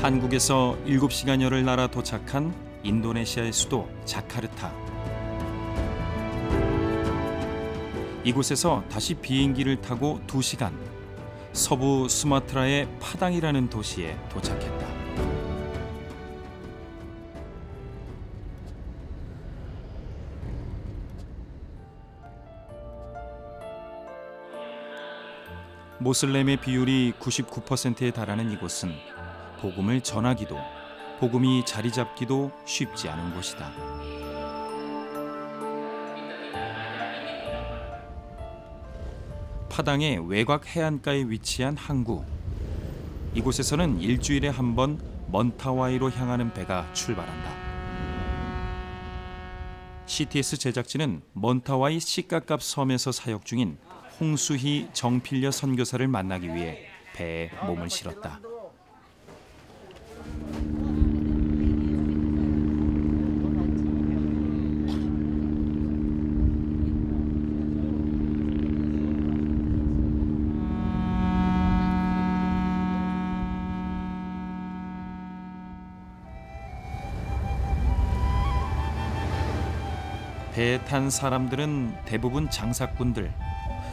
한국에서 7시간여를 날아 도착한 인도네시아의 수도 자카르타. 이곳에서 다시 비행기를 타고 2시간, 서부 수마트라의 파당이라는 도시에 도착했다. 모슬렘의 비율이 99%에 달하는 이곳은 복음을 전하기도, 복음이 자리 잡기도 쉽지 않은 곳이다. 파당의 외곽 해안가에 위치한 항구. 이곳에서는 일주일에 한 번 먼타와이로 향하는 배가 출발한다. CTS 제작진은 먼타와이 시가깝 섬에서 사역 중인 홍수희 정필려 선교사를 만나기 위해 배에 몸을 실었다. 배에 탄 사람들은 대부분 장사꾼들,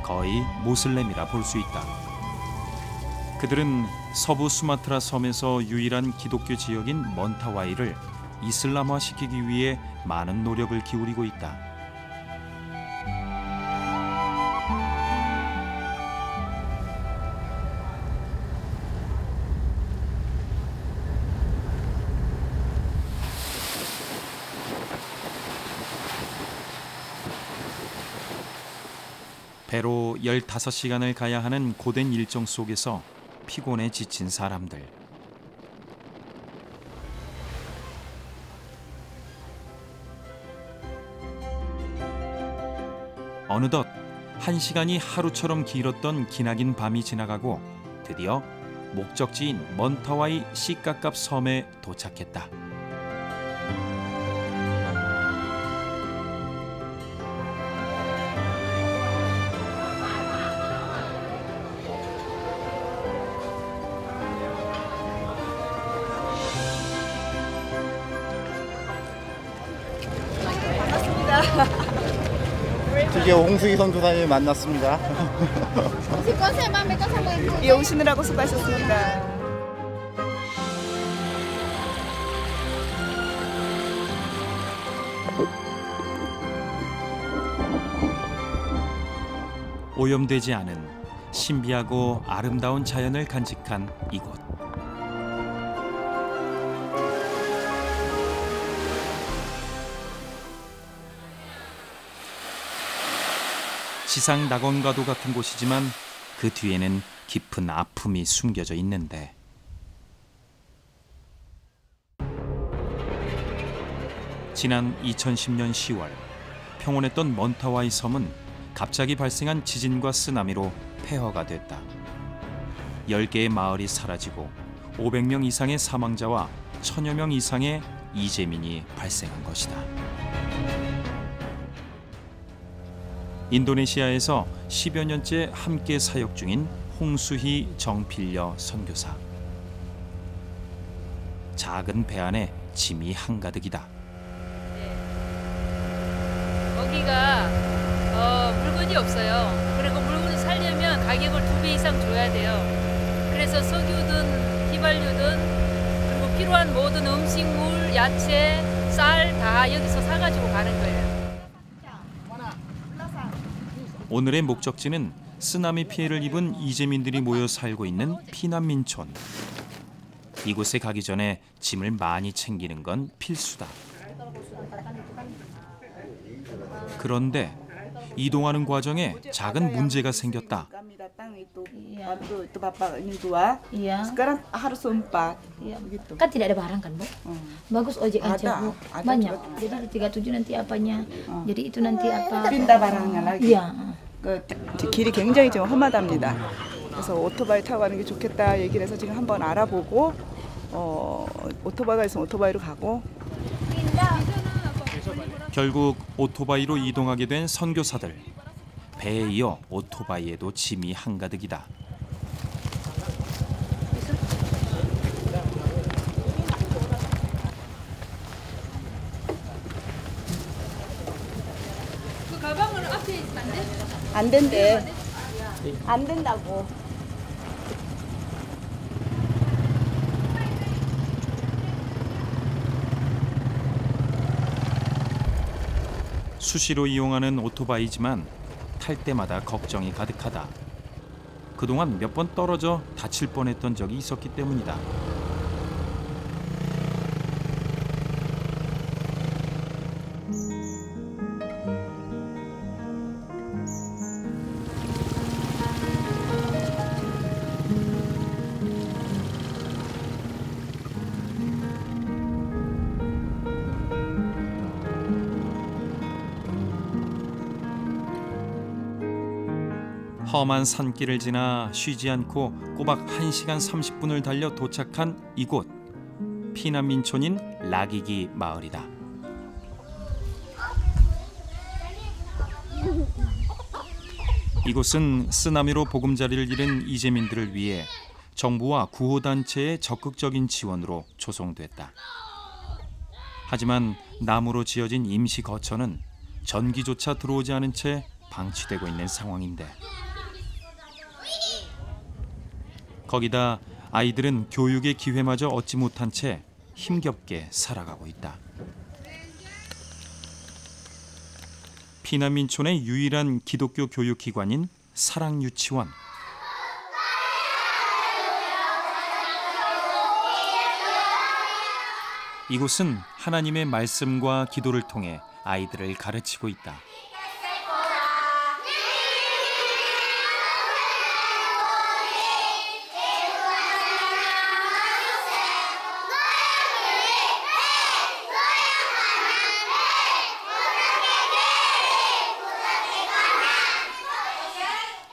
거의 모슬렘이라 볼 수 있다. 그들은 서부 수마트라 섬에서 유일한 기독교 지역인 먼타와이를 이슬람화시키기 위해 많은 노력을 기울이고 있다. 배로 15시간을 가야 하는 고된 일정 속에서 피곤에 지친 사람들. 어느덧 1시간이 하루처럼 길었던 기나긴 밤이 지나가고 드디어 목적지인 먼타와이 시가깝 섬에 도착했다. 드디어 홍수희 선교사님 만났습니다. 예, 오시느라고 수고하셨습니다. 오염되지 않은 신비하고 아름다운 자연을 간직한 이곳. 지상 낙원과도 같은 곳이지만 그 뒤에는 깊은 아픔이 숨겨져 있는데. 지난 2010년 10월 평온했던 먼타와이 섬은 갑자기 발생한 지진과 쓰나미로 폐허가 됐다. 10개의 마을이 사라지고 500명 이상의 사망자와 1000여 명 이상의 이재민이 발생한 것이다. 인도네시아에서 10여 년째 함께 사역 중인 홍수희 정필려 선교사. 작은 배 안에 짐이 한가득이다. 여기가 물건이 없어요. 그리고 물건을 살려면 가격을 2배 이상 줘야 돼요. 그래서 석유든 휘발유든 그리고 필요한 모든 음식물, 야채, 쌀 다 여기서 사가지고 가는 거예요. 오늘의 목적지는 쓰나미 피해를 입은 이재민들이 모여 살고 있는 피난민촌. 이곳에 가기 전에 짐을 많이 챙기는 건 필수다. 그런데 이동하는 과정에 작은 문제가 생겼다. Sekarang harus 4. Kan tidak ada barang kan, Bu? Bagus ojek aja, Bu. Banyak. Jadi di 37 nanti apanya. Jadi itu nanti apa? pindah barangnya lagi. Iya. 길이 굉장히 좀 험하답니다. 그래서 오토바이 타고 가는 게 좋겠다 얘기를 해서 지금 한번 알아보고 오토바이가 있으면 오토바이로 가고. 결국 오토바이로 이동하게 된 선교사들. 배에 이어 오토바이에도 짐이 한가득이다. 안 된대. 안 된다고. 수시로 이용하는 오토바이지만 탈 때마다 걱정이 가득하다. 그동안 몇 번 떨어져 다칠 뻔했던 적이 있었기 때문이다. 험한 산길을 지나 쉬지 않고 꼬박 1시간 30분을 달려 도착한 이곳. 피난민촌인 라기기 마을이다. 이곳은 쓰나미로 보금자리를 잃은 이재민들을 위해 정부와 구호단체의 적극적인 지원으로 조성됐다. 하지만 나무로 지어진 임시 거처는 전기조차 들어오지 않은 채 방치되고 있는 상황인데, 거기다 아이들은 교육의 기회마저 얻지 못한 채 힘겹게 살아가고 있다. 피난민촌의 유일한 기독교 교육기관인 사랑유치원. 이곳은 하나님의 말씀과 기도를 통해 아이들을 가르치고 있다.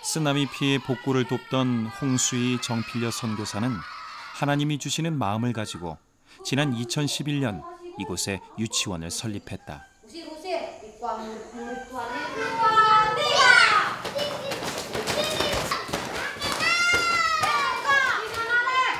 쓰나미 피해 복구를 돕던 홍수희 정필려 선교사는 하나님이 주시는 마음을 가지고 지난 2011년 이곳에 유치원을 설립했다.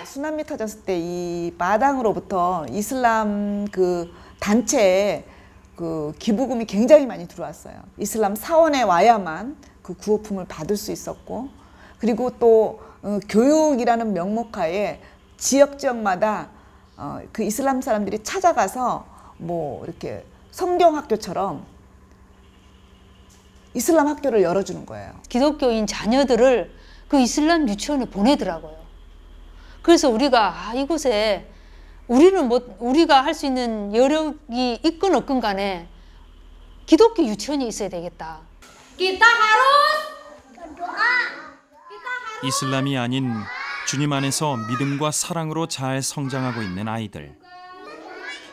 쓰나미 터졌을 때 이 마당으로부터 이슬람 그 단체에 그 기부금이 굉장히 많이 들어왔어요. 이슬람 사원에 와야만 그 구호품을 받을 수 있었고, 그리고 또 교육이라는 명목하에 지역마다 그 이슬람 사람들이 찾아가서 뭐 이렇게 성경학교처럼 이슬람 학교를 열어주는 거예요. 기독교인 자녀들을 그 이슬람 유치원에 보내더라고요. 그래서 우리가 이곳에 우리는 뭐 우리가 할 수 있는 여력이 있건 없건 간에 기독교 유치원이 있어야 되겠다. 이슬람이 아닌 주님 안에서 믿음과 사랑으로 잘 성장하고 있는 아이들.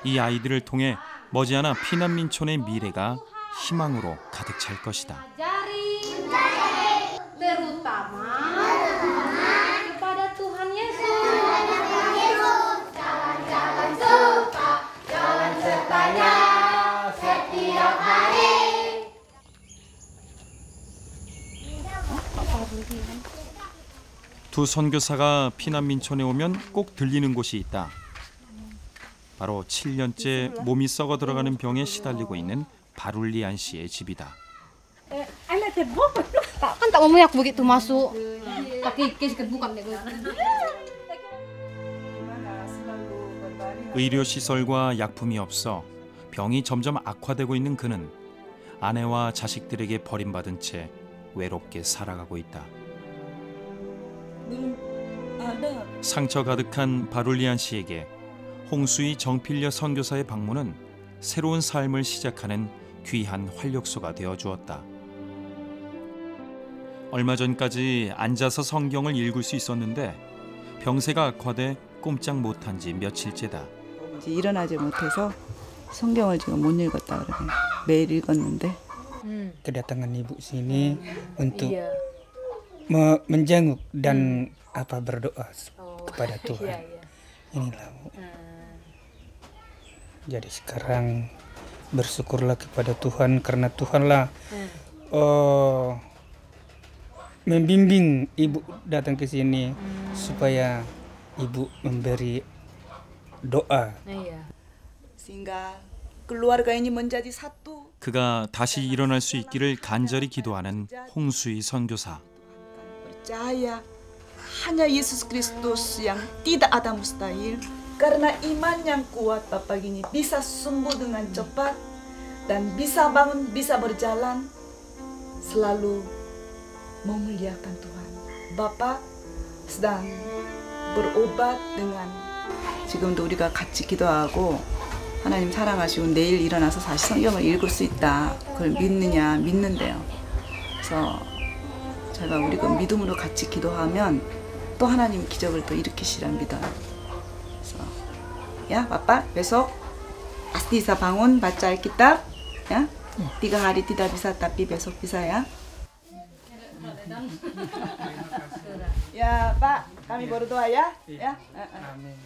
이 아이들을 통해 머지않아 피난민촌의 미래가 희망으로 가득 찰 것이다. 두 선교사가 피난민촌에 오면 꼭 들리는 곳이 있다. 바로 7년째 몸이 썩어 들어가는 병에 시달리고 있는 바룰리안 씨의 집이다. Kan tak ngomong aku begitu masuk. Pakai kes kebuka nego. 의료 시설과 약품이 없어 병이 점점 악화되고 있는 그는 아내와 자식들에게 버림받은 채 외롭게 살아가고 있다. 상처 가득한 바룰리안 씨에게 홍수희 정필려 선교사의 방문은 새로운 삶을 시작하는 귀한 활력소가 되어 주었다. 얼마 전까지 앉아서 성경을 읽을 수 있었는데 병세가 악화돼 꼼짝 못한 지 며칠째다. 이제 일어나지 못해서 성경을 지금 못 읽었다 그러네. 매일 읽었는데. Kedatangan ibu sini untuk menjenguk dan berdoa kepada Tuhan. Inilah Bu. Jadi sekarang bersyukurlah kepada Tuhan karena Tuhanlah membimbing ibu datang ke sini supaya ibu memberi doa. Sehingga keluarga ini menjadi satu. 그가 다시 일어날 수 있기를 간절히 기도하는 홍수희 선교사. percaya hanya Yesus Kristus yang tidak ada mustahil. Karena iman yang kuat Bapak ini bisa sembuh dengan cepat dan bisa bangun, bisa berjalan, selalu memuliakan Tuhan. Bapak sedang berobat dengan 지금도 우리가 같이 기도하고 하나님 사랑하시고 내일 일어나서 다시 성경을 읽을 수 있다. 그걸 믿느냐? 믿는데요. 그래서 제가 우리가 믿음으로 같이 기도하면 또 하나님 기적을 또 일으키시라 믿어요. 그래서 ya, Bapak besok pasti bisa bangun baca Alkitab ya. 3 hari tidak bisa tapi besok bisa ya. Ya, Pak, kami berdoa ya. Ya. Amin.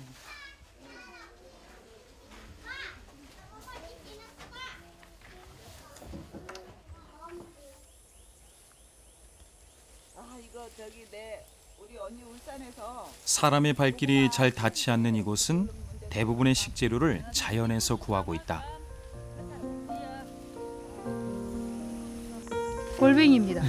사람의 발길이 잘 닿지 않는 이곳은 대부분의 식재료를 자연에서 구하고 있다. 골뱅이입니다.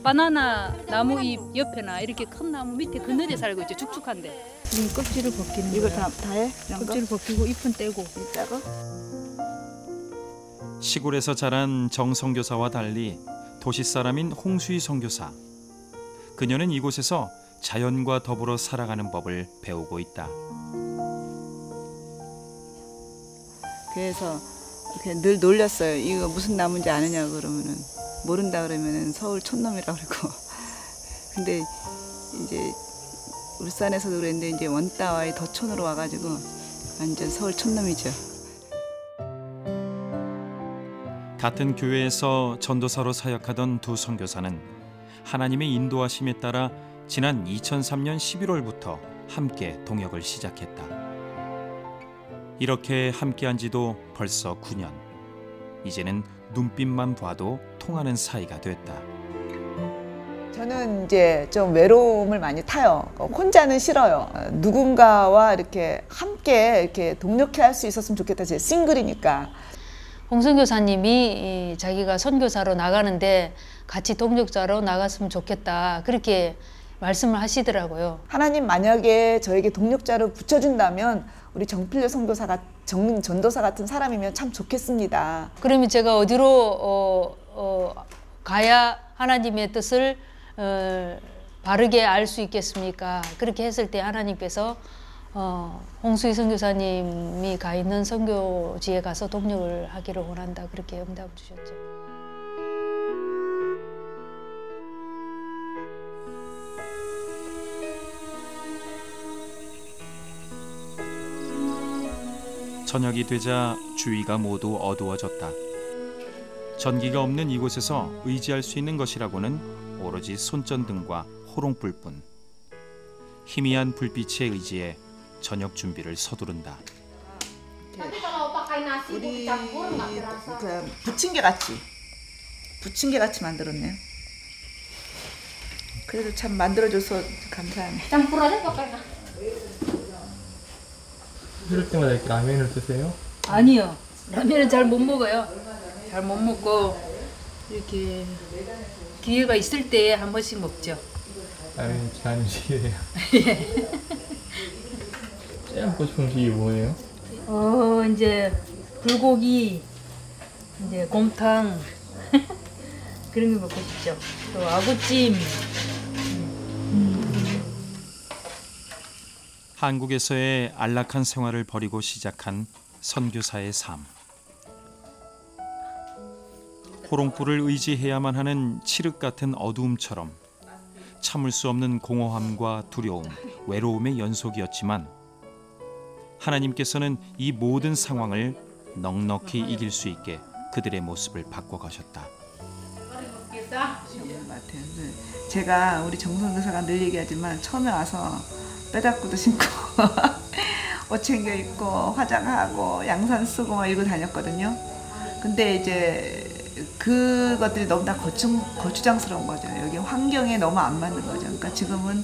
바나나 나무 잎 옆에나 이렇게 큰 나무 밑에 그늘에 살고 있죠. 축축한데. 지금 껍질을 벗기는 이걸 거야. 다 해? 껍질을 벗기고 잎은 떼고. 짜고? 시골에서 자란 정 선교사와 달리 도시 사람인 홍수희 선교사. 그녀는 이곳에서 자연과 더불어 살아가는 법을 배우고 있다. 그래서 이렇게 늘 놀렸어요. 이거 무슨 나무인지 아느냐 그러면은 모른다 그러면은 서울 촌놈이라고 그러고. 근데 이제 울산에서도 그랬는데 이제 원따와의 덕촌으로 와가지고 완전 서울 촌놈이죠. 같은 교회에서 전도사로 사역하던 두 선교사는 하나님의 인도하심에 따라 지난 2003년 11월부터 함께 동역을 시작했다. 이렇게 함께한 지도 벌써 9년. 이제는 눈빛만 봐도 통하는 사이가 됐다. 저는 이제 좀 외로움을 많이 타요. 혼자는 싫어요. 누군가와 이렇게 함께 이렇게 동력해 할 수 있었으면 좋겠다. 제 싱글이니까. 홍 선교사님이 자기가 선교사로 나가는데 같이 동역자로 나갔으면 좋겠다. 그렇게 말씀을 하시더라고요. 하나님 만약에 저에게 동력자를 붙여준다면 우리 정필려 선교사가 전도사 같은 사람이면 참 좋겠습니다. 그러면 제가 어디로 가야 하나님의 뜻을 바르게 알 수 있겠습니까? 그렇게 했을 때 하나님께서 홍수희 선교사님이 가 있는 선교지에 가서 동역을 하기를 원한다. 그렇게 응답을 주셨죠. 저녁이 되자 주위가 모두 어두워졌다. 전기가 없는 이곳에서 의지할 수 있는 것이라고는 오로지 손전등과 호롱불뿐. 희미한 불빛에 의지해 저녁 준비를 서두른다. 우리 부침개 같이 만들었네요. 그래도 참 만들어줘서 감사하네. 이럴 때마다 이렇게 라면을 드세요? 아니요. 라면은 잘 못 먹어요. 잘 못 먹고 이렇게 기회가 있을 때 한 번씩 먹죠. 라면이 좋아하는 음식이에요. 제일 먹고 싶은 음식이 뭐예요? 이제 불고기, 이제 곰탕 그런 거 먹고 싶죠. 또 아구찜. 한국에서의 안락한 생활을 버리고 시작한 선교사의 삶. 호롱불을 의지해야만 하는 칠흑 같은 어두움처럼 참을 수 없는 공허함과 두려움, 외로움의 연속이었지만 하나님께서는 이 모든 상황을 넉넉히 이길 수 있게 그들의 모습을 바꿔가셨다. 제가 우리 정선교사가 늘 얘기하지만 처음에 와서 빼닦구도 신고 옷 챙겨 입고 화장하고 양산 쓰고 막 이러고 다녔거든요. 근데 이제 그것들이 너무나 거추장스러운 거죠. 여기 환경에 너무 안 맞는 거죠. 그러니까 지금은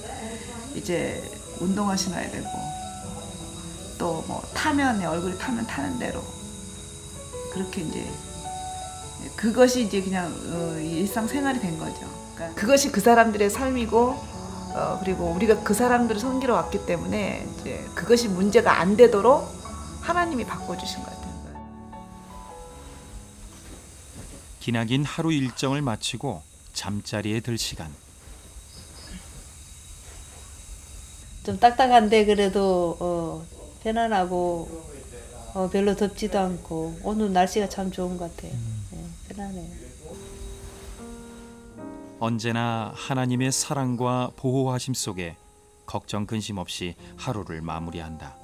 이제 운동화 신어야 되고 또 뭐 타면 얼굴이 타면 타는 대로 그렇게 이제 그것이 이제 그냥 일상생활이 된 거죠. 그러니까 그것이 그 사람들의 삶이고 그리고 우리가 그 사람들을 섬기러 왔기 때문에 이제 그것이 문제가 안 되도록 하나님이 바꿔주신 것 같아요. 기나긴 하루 일정을 마치고 잠자리에 들 시간. 좀 딱딱한데 그래도 편안하고 별로 덥지도 않고 오늘 날씨가 참 좋은 것 같아요. 네, 편안해요. 언제나 하나님의 사랑과 보호하심 속에 걱정 근심 없이 하루를 마무리한다.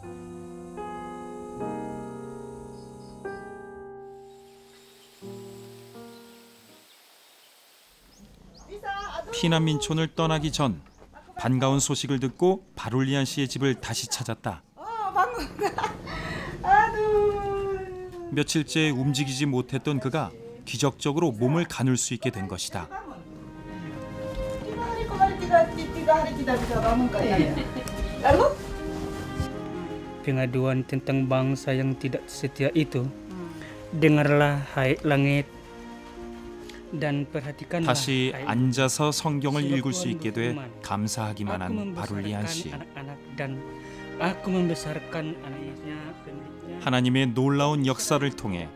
피난민촌을 떠나기 전 반가운 소식을 듣고 바룰리안 씨의 집을 다시 찾았다. 며칠째 움직이지 못했던 그가 기적적으로 몸을 가눌 수 있게 된 것이다. Pengaduan tentang bangsa yang tidak setia itu, dengarlah hai langit dan perhatikanlah. 다시 앉아서 성경을 읽을 수 있게 돼 감사하기만 한 바룰리안 씨. Dan aku membesarkan anaknya. 하나님의 놀라운 역사를 통해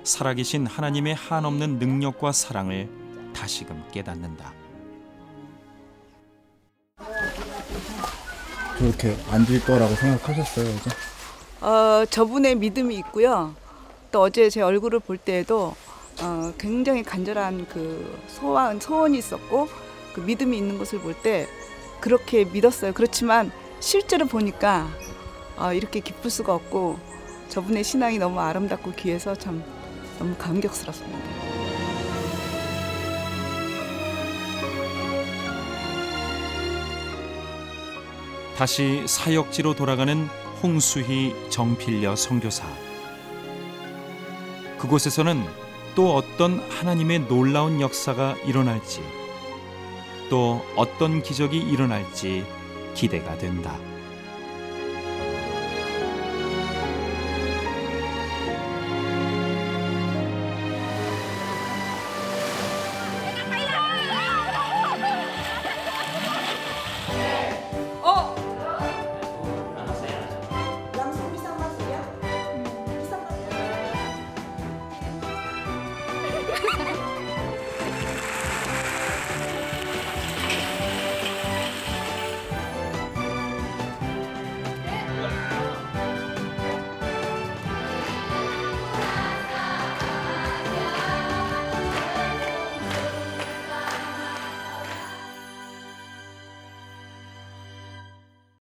살아계신 하나님의 한없는 능력과 사랑을 다시금 깨닫는다. 그렇게 앉을 거라고 생각하셨어요, 어제? 저분의 믿음이 있고요. 또 어제 제 얼굴을 볼 때에도 굉장히 간절한 그 소원이 있었고 그 믿음이 있는 것을 볼 때 그렇게 믿었어요. 그렇지만 실제로 보니까 이렇게 기쁠 수가 없고 저분의 신앙이 너무 아름답고 귀해서 참 너무 감격스럽습니다. 다시 사역지로 돌아가는 홍수희 정필려 선교사. 그곳에서는 또 어떤 하나님의 놀라운 역사가 일어날지, 또 어떤 기적이 일어날지 기대가 된다.